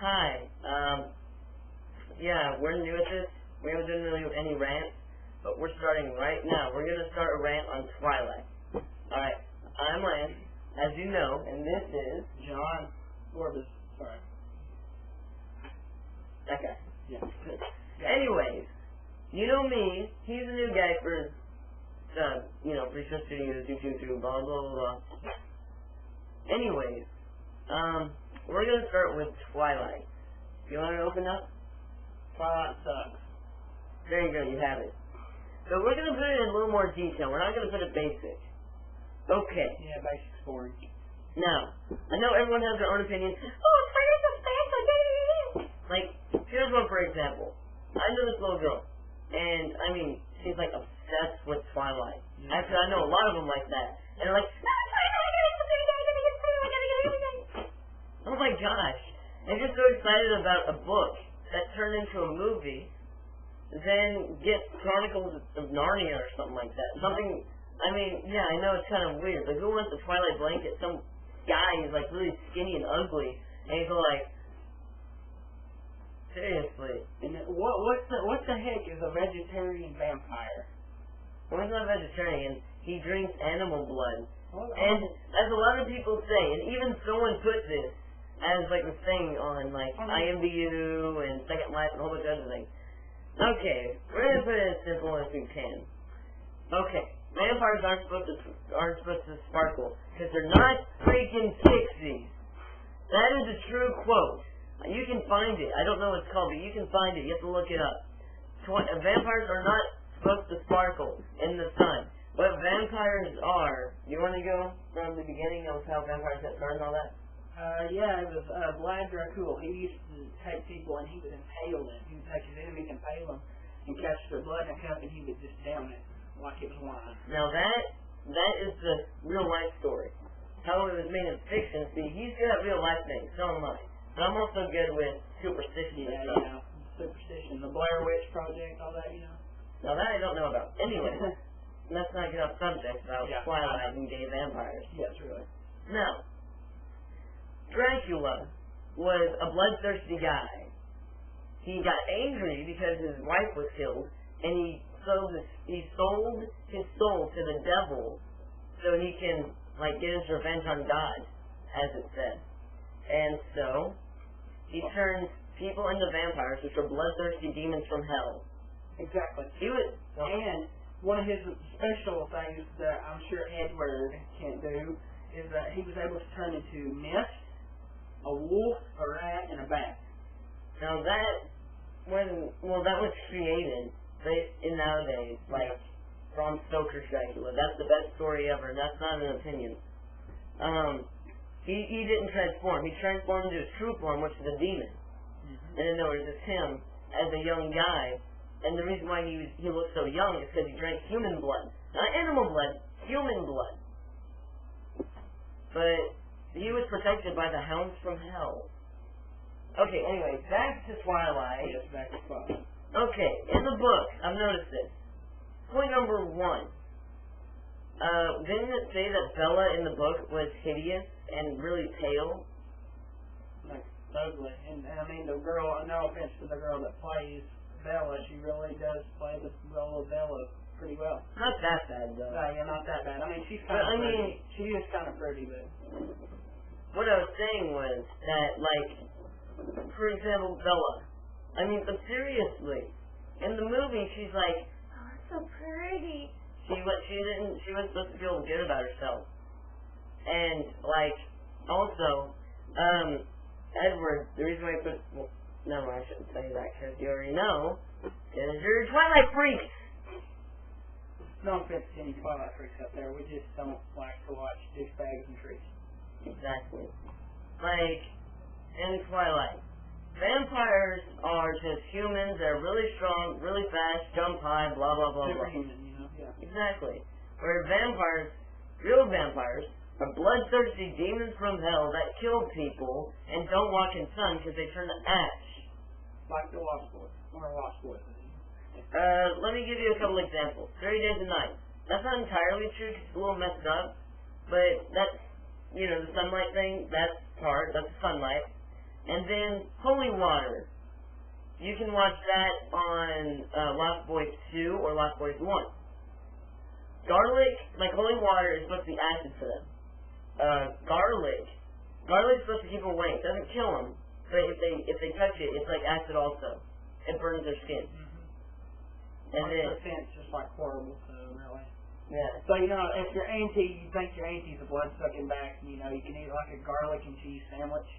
Hi. Yeah, we're new at this. We haven't done really any rants, but we're starting right now. We're going to start a rant on Twilight. Alright, I'm Lance, as you know, and this is... John. Orbiz. Sorry. That guy. Yeah. Anyways, you know me. He's a new guy for, Research Studios, YouTube, blah, blah, blah, blah. Anyways, we're going to start with Twilight. You want to open up? Twilight sucks. There you go, you have it. So we're going to put it in a little more detail. We're not going to put it basic. Okay. Yeah, basic's boring. Now, I know everyone has their own opinion. Oh, Twilight is bad. Like, here's one for example. I know this little girl, and, I mean, she's, like, obsessed with Twilight. Yeah. Actually, I know a lot of them like that. And they're like, oh my gosh. And just so excited about a book that turned into a movie, then get Chronicles of Narnia or something like that. Something, I mean, yeah, I know it's kind of weird, but who wants a Twilight blanket? Some guy is like really skinny and ugly, and he's like, seriously. And what the heck is a vegetarian vampire? Well, he's not vegetarian. He drinks animal blood. Well, And as a lot of people say, and even someone put this as like a thing on like IMDU and Second Life and a whole bunch of other things. Okay, we're gonna put it as simple as we can. Okay, vampires aren't supposed to sparkle because they're not freaking pixies. That is a true quote. You can find it. I don't know what it's called, but you can find it. You have to look it up. Vampires are not supposed to sparkle in the sun. What vampires are, you want to go from the beginning of how vampires got started and all that? Yeah, it was Vlad Dracul. He used to take people and he would impale them. He would take his enemies, impale them, and catch their blood in a cup, and he would just down it like it was wine. Now that is the real life story. How it was made in fiction. See, he's good at real life things, so am I. But I'm also good with superstition and stuff. Yeah, superstition, the Blair Witch Project, all that, you know. Now that I don't know about. Anyway, let's not get off subject about Twilight and gay vampires. Yes, really. Now, Dracula was a bloodthirsty guy. He got angry because his wife was killed, and he sold his soul to the devil so he can get his revenge on God, as it said. And so he turns people into vampires, which are bloodthirsty demons from hell. Exactly. And one of his special things that I'm sure Edward can't do is that he was able to turn into mist, a wolf, a rat, and a bat. Now that was created in nowadays, like Bram Stoker's Dracula. That's the best story ever. That's not an opinion. He didn't transform. He transformed into his true form, which is a demon. And in other words, it's him as a young guy. And the reason why he looked so young is because he drank human blood. Not animal blood, human blood. But he was protected by the hounds from hell. Okay, anyway, back to Twilight. Yes, back to Twilight. Okay, in the book, I've noticed this. Point number 1. Didn't it say that Bella in the book was hideous and really pale? Like, ugly. And I mean, the girl, no offense to the girl that plays Bella, she really does play the role of Bella pretty well. Not that bad, though. No, yeah, not that bad. I mean, she's kind of pretty. She is kind of pretty, but... What I was saying was that, for example, Bella. I mean, but seriously, in the movie, she's like, oh, it's so pretty. She wasn't supposed to feel good about herself. And, also, Edward, the reason why I put... Well, no, I shouldn't say that, because you already know, because you're Twilight freaks! No offense to any Twilight freaks out there, we just don't like to watch douchebags and freaks. Exactly. In Twilight, vampires are just humans, they're really strong, really fast, jump high, blah, blah, blah, blah. Superhuman, you know? Yeah. Exactly. Where vampires, real vampires, are bloodthirsty demons from hell that kill people and don't walk in sun because they turn to ash. Like the Lost Boys. Or Lost Boys. Let me give you a couple examples. 30 Days and Nights. That's not entirely true because it's a little messed up, but that's, the sunlight thing, that's part, that's the sunlight. And then Holy Water. You can watch that on Lost Boys 2 or Lost Boys 1. Garlic, like Holy Water, is supposed to be acid for them. Garlic's supposed to keep them away. It doesn't kill them, but if they touch it, it's like acid also. It burns their skin. And then the scent's just like horrible, so really. Yeah. So, if your auntie, you think your auntie's a blood-sucking back, you can eat like a garlic and cheese sandwich.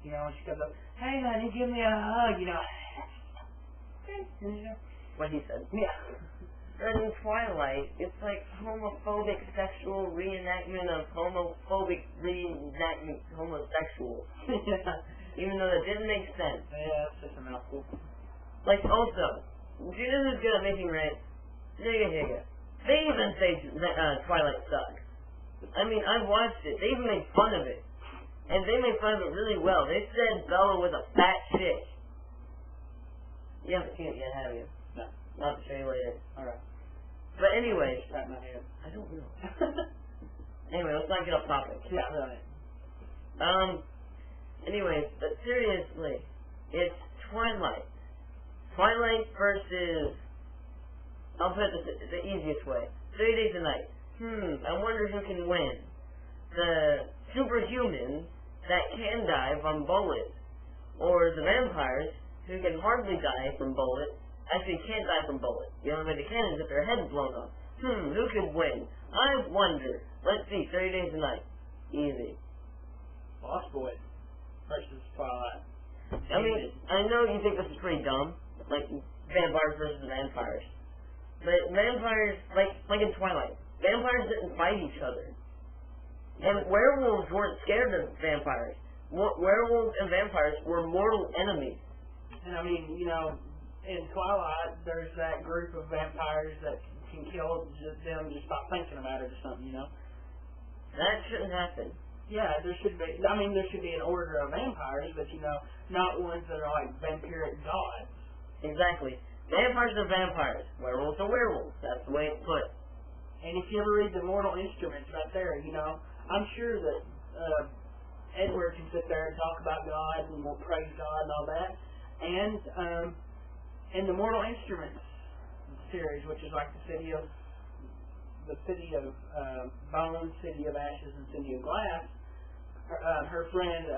And she comes up, hey, honey, give me a hug, Okay. What he said. Yeah. And in Twilight, it's like homophobic sexual reenactment of homophobic reenactment homosexual. Even though that didn't make sense. Yeah, it's just a mouthful. Like, also, do you know who's good at making rants? Nigga. They even say Twilight sucks. I mean, I've watched it. They even made fun of it. And they made fun of it really well. They said Bella was a fat chick. You haven't seen it yet, have you? No. I'll have to show you later. Alright. But anyway. Pat my head. I don't know. Anyway, let's not get off topic. Yeah, right. Anyways, but seriously, it's Twilight. Twilight versus, I'll put it the easiest way, 30 Days a Night. I wonder who can win. The superhumans that can die from bullets, or the vampires who can hardly die from bullets, actually can't die from bullets. The only way they can is if their head's blown off. Who could win? I wonder. Let's see, 30 Days a Night. Easy. Lost Boys versus Twilight. I mean, I know you think this is pretty dumb, like vampires versus vampires. But vampires, like in Twilight, vampires didn't fight each other. And werewolves weren't scared of vampires. Werewolves and vampires were mortal enemies. And I mean, in Twilight, there's that group of vampires that can kill them just by thinking about it or something, That shouldn't happen. Yeah, there should be. I mean, there should be an order of vampires, but not ones that are like vampiric gods. Exactly. Vampires are vampires. Werewolves are werewolves. That's the way it's put. And if you ever read the Mortal Instruments right there, I'm sure that Edward can sit there and talk about God and will praise God and all that. And in the Mortal Instruments series, which is like the city of Bones, City of Ashes, and City of Glass, her friend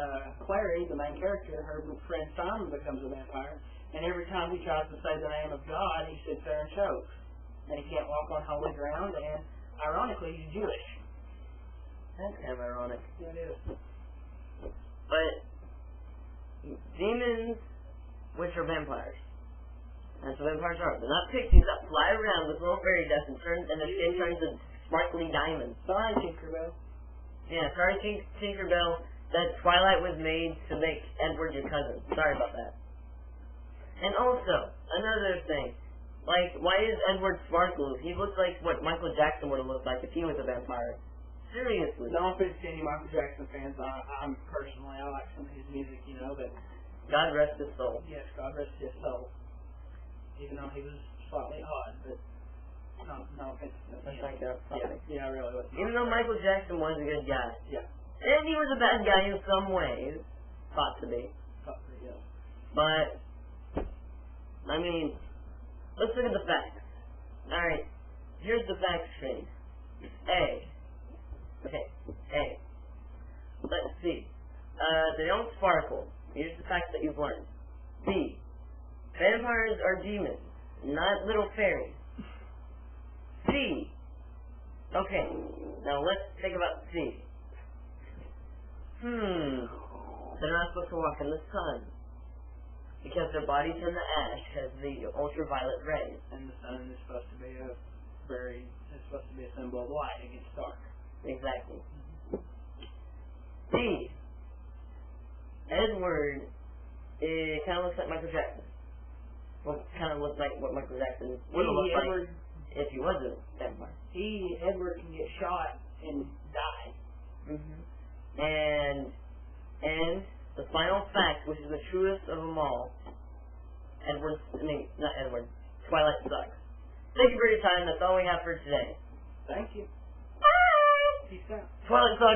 Clary, the main character, her friend Simon becomes a vampire, and every time he tries to say the name of God, he sits there and chokes. And he can't walk on holy ground, and ironically, he's Jewish. That's kind of ironic. Yeah, it is. But demons, which are vampires. That's what vampires are. They're not pixies that fly around with little fairy dust and their skin turns into sparkly diamonds. Sorry, Tinkerbell. Yeah, sorry, Tinkerbell, that Twilight was made to make Edward your cousin. Sorry about that. And also, another thing. Like, why is Edward sparkle? He looks like what Michael Jackson would have looked like if he was a vampire. Seriously. No offense to any Michael Jackson fans. I like some of his music, but... God rest his soul. Yes, God rest his soul. Even though he was slightly odd, but... No offense to him. That's like that. Yeah, really was. Even though Michael Jackson was a good guy. Yeah. And he was a bad guy in some ways. Thought to be. Yeah. But, I mean... Let's look at the facts. Alright, here's the facts thing. A. Okay, A. Let's see. They don't sparkle. Here's the facts that you've learned. B. Vampires are demons, not little fairies. C. Okay, now let's think about C. They're not supposed to walk in the sun. Because their bodies turn to ash because the ultraviolet rays. And the sun is supposed to be a symbol of light against dark. Exactly. D. Edward, it kind of looks like Michael Jackson. Well, kind of looks like what Michael Jackson would have looked like if he was a vampire. Edward can get shot and die. And the final fact, which is the truest of them all, Twilight sucks. Thank you for your time. That's all we have for today. Thank you. Bye! Peace out. Twilight sucks.